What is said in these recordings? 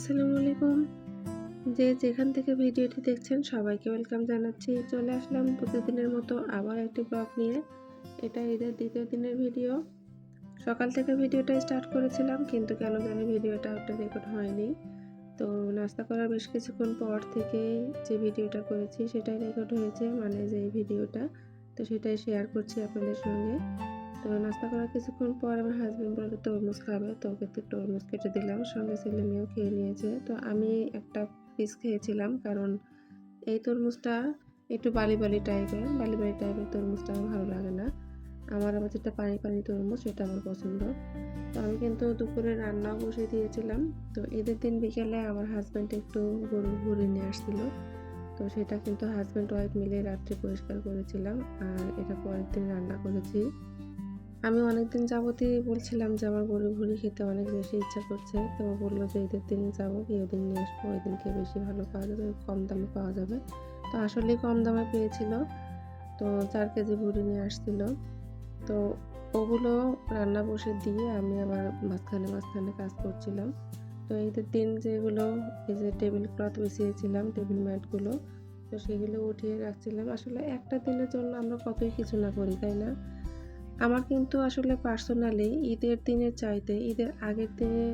আসসালামু আলাইকুম। যে যেখান থেকে ভিডিওটি দেখছেন সবাইকে ওয়েলকাম জানাচ্ছি। চলে আসলাম প্রতিদিনের মতো আবার একটি ব্লগ নিয়ে। এটা ঈদের দ্বিতীয় দিনের ভিডিও। সকাল থেকে ভিডিওটা স্টার্ট করেছিলাম কিন্তু কেন জানি ভিডিওটা ওটা রেকর্ড হয়নি। তো নাস্তা করার বেশ কিছুক্ষণ পর থেকেই যে ভিডিওটা করেছি সেটাই রেকর্ড হয়েছে, মানে যে ভিডিওটা। তো সেটাই শেয়ার করছি আপনাদের সঙ্গে। তো নাস্তা করার কিছুক্ষণ পর আমার হাজবেন্ড বলল তরমুজ খাবে, তো ওকে একটু তরমুজ কেটে দিলাম, সঙ্গে ছেলে মেয়েও খেয়ে নিয়েছে। তো আমি একটা পিস খেয়েছিলাম কারণ এই তরমুজটা একটু বালি বালি টাইপের তরমুজটা আমার ভালো লাগে না। আমার আবার যেটা পানি পানি তরমুজ সেটা আমার পছন্দ। তো আমি কিন্তু দুপুরে রান্নাও বসিয়ে দিয়েছিলাম। তো ঈদের দিন বিকেলে আমার হাজবেন্ড একটু গরুর ভুঁড়ি নিয়ে আসছিল। তো সেটা কিন্তু হাজবেন্ড ওয়াইফ মিলে রাত্রে পরিষ্কার করেছিলাম আর এটা পরের দিন রান্না করেছি। আমি অনেকদিন যাবতই বলছিলাম যে আমার গরুর ভুঁড়ি খেতে অনেক বেশি ইচ্ছা করছে। তো বললো যে ঈদের দিন যাবো, গিয়ে ওদিন নিয়ে আসবো, ওই দিনকে বেশি ভালো পাওয়া যাবে, কম দামে পাওয়া যাবে। তো আসলেই কম দামে পেয়েছিল। তো 4 কেজি ভুঁড়ি নিয়ে আসছিল। তো ওগুলো রান্না বসে দিয়ে আমি আবার মাঝখানে কাজ করছিলাম। তো ঈদের দিন যেগুলো এই যে টেবিল ক্লথ বিছিয়েছিলাম, টেবিল ম্যাটগুলো, তো সেগুলো উঠিয়ে রাখছিলাম। আসলে একটা দিনের জন্য আমরা কতই কিছু না করি, তাই না? আমার কিন্তু আসলে পার্সোনালি ঈদের দিনের চাইতে ঈদের আগের দিনে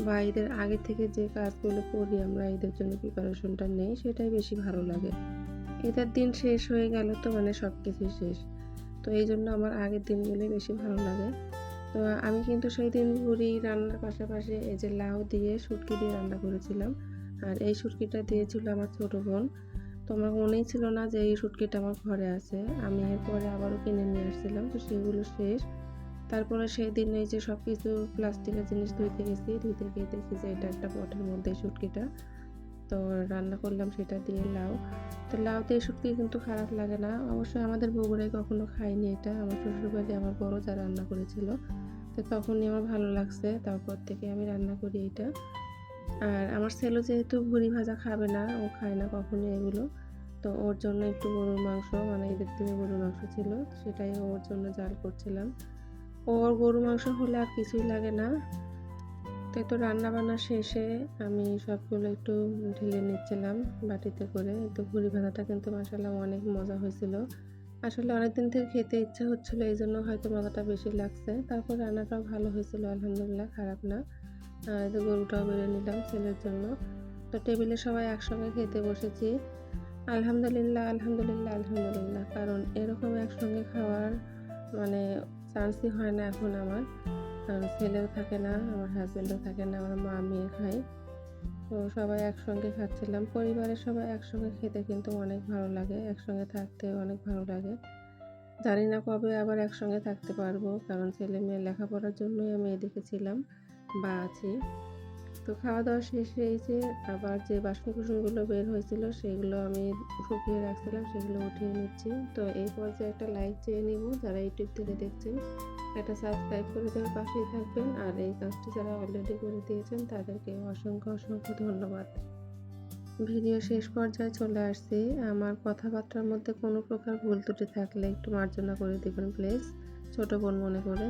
বা ঈদের আগে থেকে যে কাজগুলো করি আমরা ঈদের জন্য প্রিপারেশনটা নেই সেটাই বেশি ভালো লাগে। ঈদের দিন শেষ হয়ে গেল তো মানে সবকিছুই শেষ। তো এই জন্য আমার আগের দিনগুলোই বেশি ভালো লাগে। তো আমি কিন্তু সেই দিন ভুড়ি রান্নার পাশাপাশি এই যে লাউ দিয়ে শুটকি দিয়ে রান্না করেছিলাম। আর এই শুটকিটা দিয়েছিল আমার ছোট বোন। তো আমার মনেই ছিল না যে এই শুটকিটা আমার ঘরে আছে। আমি এরপরে আবারও কিনে নিয়ে আসছিলাম, তো সেগুলো শেষ। তারপরে সেদিন এই যে সব কিছু প্লাস্টিকের জিনিস ধুইতে গেছি, ধুইতে গিয়ে দেখি যে এটা একটা পটের মধ্যে শুটকিটা। তো রান্না করলাম সেটা দিয়ে লাউ। তো লাউ দিয়ে শুটকি কিন্তু খারাপ লাগে না। অবশ্যই আমাদের বগুড়ায় কখনো খাইনি এটা। আমার শ্বশুরবাড়ি আমার বড় যা রান্না করেছিল। তো তখনই আমার ভালো লাগছে। তারপর থেকে আমি রান্না করি এটা। আর আমার ছেলে যেহেতু ভুঁড়ি ভাজা খাবে না, ও খায় না কখনোই এগুলো। তো ওর জন্য একটু গরুর মাংস, মানে ঈদের দিনে গরুর মাংস ছিল, সেটাই ওর জন্য জাল করছিলাম। ওর গরু মাংস হলে আর কিছুই লাগে না। তো এই তো রান্নাবান্না শেষে আমি সবগুলো একটু ঢেলে নিচ্ছিলাম বাটিতে করে। তো ভুঁড়ি ভাজাটা কিন্তু মাশাআল্লাহ অনেক মজা হয়েছিল। আসলে অনেকদিন থেকে খেতে ইচ্ছা হচ্ছিল, এই জন্য হয়তো মজাটা বেশি লাগছে। তারপর রান্নাটাও ভালো হয়েছিল, আলহামদুলিল্লাহ, খারাপ না। আর এই যে গরুটাও বেড়ে নিলাম ছেলের জন্য। তো টেবিলে সবাই একসঙ্গে খেতে বসেছি। আলহামদুলিল্লাহ। কারণ এরকম একসঙ্গে খাওয়ার মানে চান্সই হয় না এখন আমার। কারণ ছেলেও থাকে না, আমার হাজবেন্ডও থাকে না, আমরা মা মেয়ে খাই। তো সবাই একসঙ্গে খাচ্ছিলাম। পরিবারের সবাই একসঙ্গে খেতে কিন্তু অনেক ভালো লাগে, একসঙ্গে থাকতে অনেক ভালো লাগে। জানি না কবে আবার একসঙ্গে থাকতে পারবো, কারণ ছেলে মেয়ে লেখাপড়ার জন্যই আমি এদিকে ছিলাম বা আছি। তো খাওয়া দাওয়া শেষে এই যে আবার যে বাসন-কুসনগুলো বের হয়েছিল সেগুলো আমি শুকিয়ে রাখছিলাম, সেগুলো উঠিয়ে নিচ্ছি। তো এই পর্যায়ে একটা লাইক চেয়ে নিব, যারা ইউটিউব থেকে দেখছেন একটা সাবস্ক্রাইব করে দেওয়ার পাশেই থাকবেন। আর এই কাজটি যারা অলরেডি করে দিয়েছেন তাদেরকে অসংখ্য ধন্যবাদ। ভিডিও শেষ পর্যায়ে চলে আসছি। আমার কথাবার্তার মধ্যে কোনো প্রকার ভুল ত্রুটি থাকলে একটু মার্জনা করে দিবেন প্লিজ, ছোট বোন মনে করে।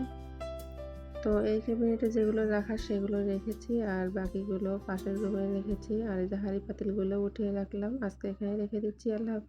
তো এই ক্যাবিনেটে যেগুলো রাখার সেগুলো রেখেছি আর বাকিগুলো পাশের রুমে রেখেছি। আর এই যে হাঁড়ি পাতিলগুলো উঠিয়ে রাখলাম, আজকে এখানে রেখে দিচ্ছি। আল্লাহ হাফেজ।